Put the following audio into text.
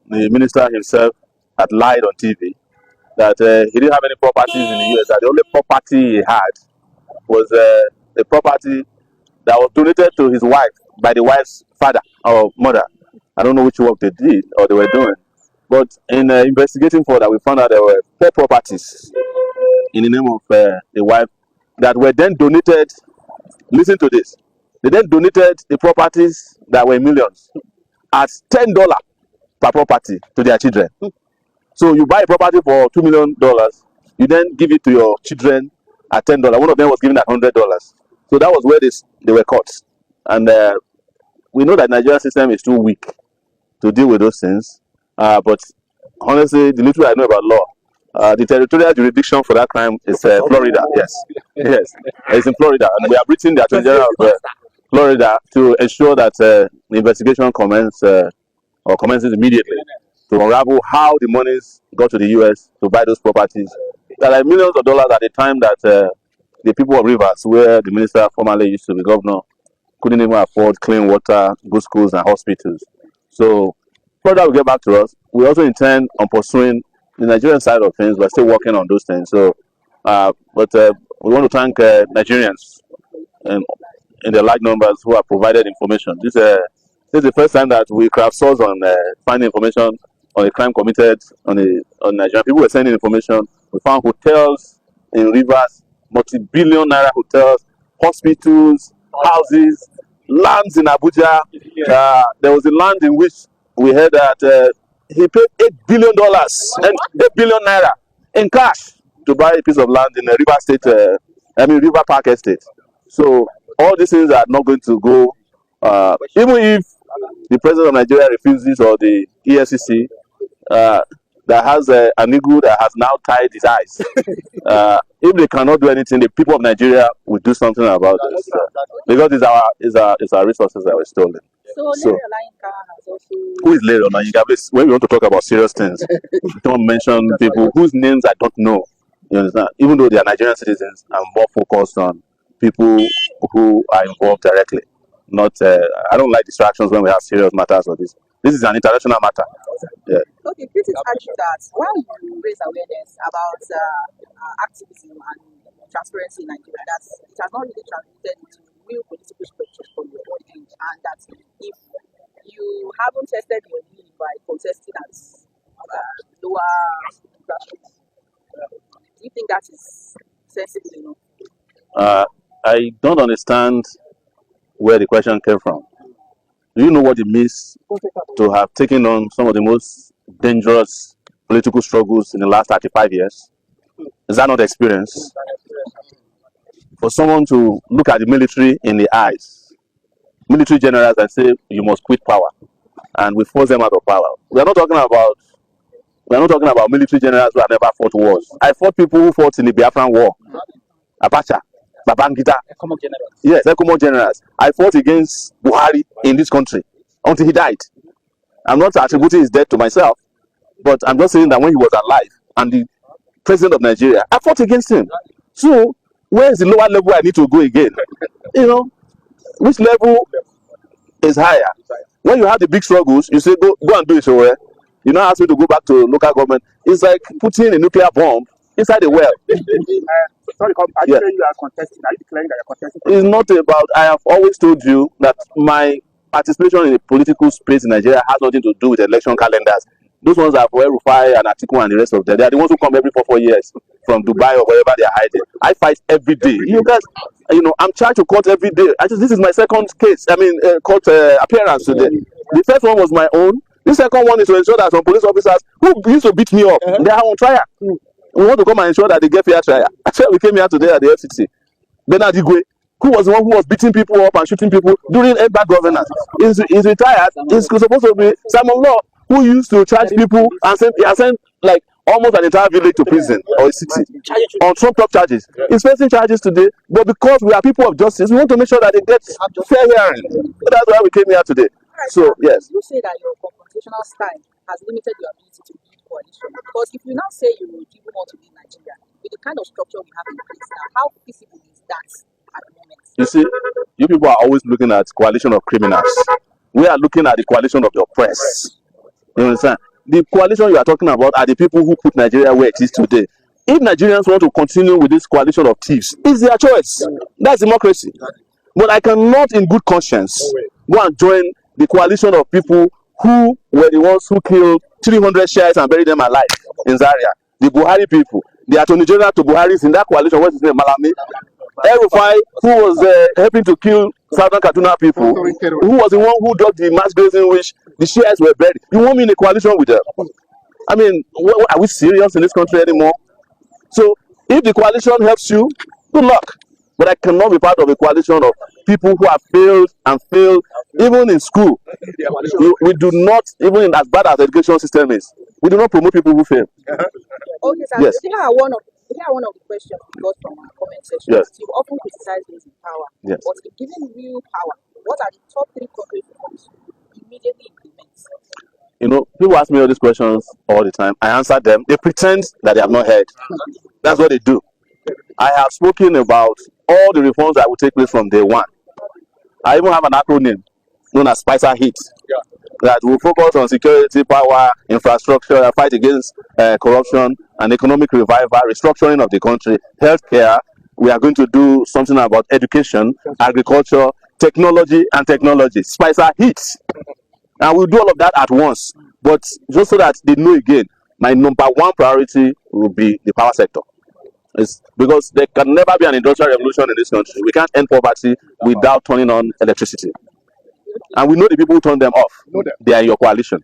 the minister himself had lied on TV that he didn't have any properties in the US. That the only property he had was a property that was donated to his wife by the wife's father or mother. I don't know which work they did or they were doing. But in investigating further, we found out there were 4 properties in the name of the wife that were then donated. Listen to this. They then donated the properties that were millions at $10 per property to their children. So you buy a property for $2 million, you then give it to your children at $10. One of them was given at $100. So that was where they were caught. And we know that Nigerian system is too weak to deal with those things. But honestly, the little I know about law, the territorial jurisdiction for that crime is Florida. Yes, yes, it's in Florida, and we have written the Attorney General of Florida to ensure that the investigation commences immediately to unravel how the monies got to the U.S. to buy those properties. There are millions of dollars at the time that the people of Rivers, where the minister formerly used to be governor, couldn't even afford clean water, good schools, and hospitals. So further will get back to us. We also intend on pursuing the Nigerian side of things. We're still working on those things. So, but we want to thank Nigerians in the large numbers who have provided information. This is the first time that we crowdsource on finding information on a crime committed on Nigerian. People were sending information. We found hotels in Rivers, multi-billion naira hotels, hospitals, houses, lands in Abuja. There was a land in which we heard that he paid $8 billion and $8 billion naira in cash to buy a piece of land in River Park Estate. So all these things are not going to go, even if the president of Nigeria refuses, or the EFCC that has an eagle that has now tied his eyes. If they cannot do anything, the people of Nigeria will do something about this, because it's our resources that were stolen. So who is Larry Olayinka? Please, when we want to talk about serious things, don't mention people whose names I don't know. You understand? Even though they are Nigerian citizens, I'm more focused on people who are involved directly. Not, I don't like distractions when we have serious matters or this. This is an international matter. Yeah. Okay, please argue that while you raise awareness about activism and transparency in Nigeria, that it has not really translated into real political structures for your own end, and that if you haven't tested your lead by contesting at lower grassroots, do you think that is sensible enough? I don't understand where the question came from. Do you know what it means to have taken on some of the most dangerous political struggles in the last 35 years? Is that not experience? For someone to look at the military in the eyes, military generals, and say you must quit power, and we force them out of power. We are not talking about military generals who have never fought wars. I fought people who fought in the Biafran War, Abacha, Babangida. Yes, Ekomo generals. I fought against Buhari in this country until he died. I'm not attributing his death to myself, but I'm just saying that when he was alive and the president of Nigeria, I fought against him. So where is the lower level I need to go again? You know, which level is higher? When you have the big struggles, you say go and do it. So you now ask me to go back to local government. It's like putting a nuclear bomb inside the well. Sorry, are you saying you are contesting? Are you declaring that you're contesting? It's not about. I have always told you that my participation in the political space in Nigeria has nothing to do with election calendars. Those ones are for Rufai and Atiku and the rest of them. They are the ones who come every 4 years from Dubai or wherever they are hiding. I fight every day. You guys, I'm charged to court every day. This is my second case. Court appearance today. The first one was my own. The second one is to ensure that some police officers who used to beat me up, they are on trial. We want to come and ensure that they get fair trial. Actually, we came here today at the FCC. Bernard Igwe, who was the one who was beating people up and shooting people during bad governance, is retired. He's supposed to be Simon Law, who used to charge people and send like almost an entire village to prison or a city on trumped up charges. He's facing charges today, but because we are people of justice, we want to make sure that they get fair hearing. That's why we came here today. So yes. You say that your confrontational style has limited your ability to lead coalition. Because if you now say you want to lead Nigeria with the kind of structure we have in place now, how feasible is that at the moment? You see, you people are always looking at coalition of criminals. We are looking at the coalition of the oppressed. You understand? the coalition you are talking about are the people who put Nigeria where it is today. If Nigerians want to continue with this coalition of thieves, it's their choice. That's democracy. But I cannot, in good conscience, go and join the coalition of people who were the ones who killed 300 Shiites and buried them alive in Zaria. The Buhari people, the Attorney General to Buhari is in that coalition. What's his name? Malami. El-Rufai, who was helping to kill Southern Kaduna people, who was the one who dug the mass graves in which the Shiites were buried. You want me in a coalition with them? I mean, are we serious in this country anymore? So, if the coalition helps you, good luck. But I cannot be part of a coalition of people who have failed and failed, even in school. We do not, even in as bad as the education system is, we do not promote people who fail. Okay, sir. Yes. Here are one of the questions we got from our comment section. Yes. You often criticize those in power, Yes. but if given real power, what are the top 3 concrete reforms you immediately implement? You know, people ask me all these questions all the time. I answer them. They pretend that they have not heard. That's what they do. I have spoken about all the reforms that will take place from day one. I even have an acronym known as Spicer HIT that will focus on security, power, infrastructure, fight against corruption, and economic revival, restructuring of the country, healthcare. We are going to do something about education, agriculture, technology, and technology. Spicer HIT. And we'll do all of that at once. But just so that they know again, my number one priority will be the power sector. It's because there can never be an industrial revolution in this country. We can't end poverty without turning on electricity. And we know the people who turn them off. They are in your coalition.